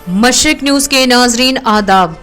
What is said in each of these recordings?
मशरिक news के नाजरीन आदाब।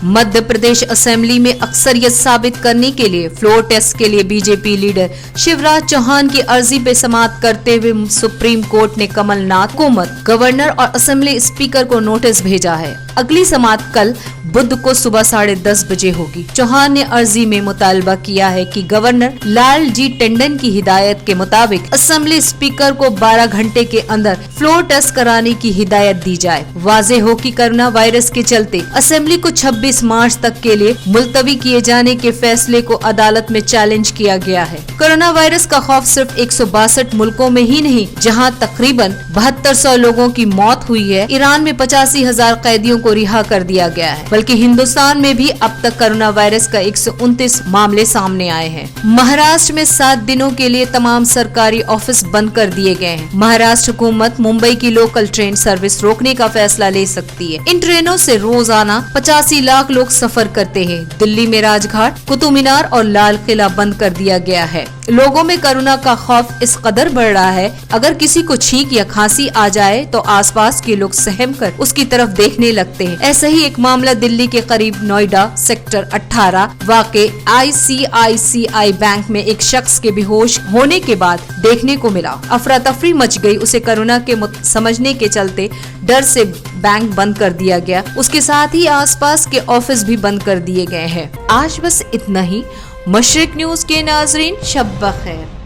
मध्य प्रदेश असेंबली में अक्सरियत साबित करने के लिए फ्लोर टेस्ट के लिए बीजेपी लीडर शिवराज चौहान की अर्जी पे समाअत करते हुए सुप्रीम कोर्ट ने कमलनाथ हुकूमत, गवर्नर और असेंबली स्पीकर को नोटिस भेजा है। अगली समाअत कल बुध को सुबह 10:30 बजे होगी। चौहान ने अर्जी में मुतालबा किया है कि गवर्नर लालजी टंडन की हिदायत के मुताबिक असेंबली स्पीकर को 12 घंटे के अंदर फ्लोर टेस्ट कराने की हिदायत दी जाए। वाज़ेह हो कि कोरोना वायरस के चलते असेंबली को 26 मार्च तक के लिए मुलतवी किए जाने के फैसले को अदालत में चैलेंज किया गया है। कोरोना वायरस का खौफ सिर्फ 162 मुल्कों में ही नहीं, जहां तकरीबन 7200 लोगों की मौत हुई है, ईरान में 85,000 कैदियों को रिहा कर दिया गया है, बल्कि हिंदुस्तान में भी अब तक कोरोना वायरस का 129 मामले सामने आए हैं। महाराष्ट्र में 7 दिनों के लिए तमाम सरकारी ऑफिस बंद कर दिए गए हैं। महाराष्ट्र हुकूमत मुंबई की लोकल ट्रेन सर्विस रोकने का फैसला ले सकती है। इन ट्रेनों से रोजाना 85 लाख लोग सफर करते हैं। दिल्ली में राजघाट, कुतुब मीनार और लाल किला बंद कर दिया गया है। लोगों में कोरोना का खौफ इस कदर बढ़ रहा है, अगर किसी को छींक या खांसी आ जाए तो आसपास के लोग सहम कर उसकी तरफ देखने लगते हैं। ऐसा ही एक मामला दिल्ली के करीब नोएडा सेक्टर 18 वाक़े ICICI बैंक में एक शख्स के बेहोश होने के बाद देखने को मिला। अफरा तफरी मच गई। उसे कोरोना के समझने के चलते डर से बैंक बंद कर दिया गया। उसके साथ ही आसपास के ऑफिस भी बंद कर दिए गए हैं। आज बस इतना ही। मशरिक न्यूज के नाजरीन, शब बखैर।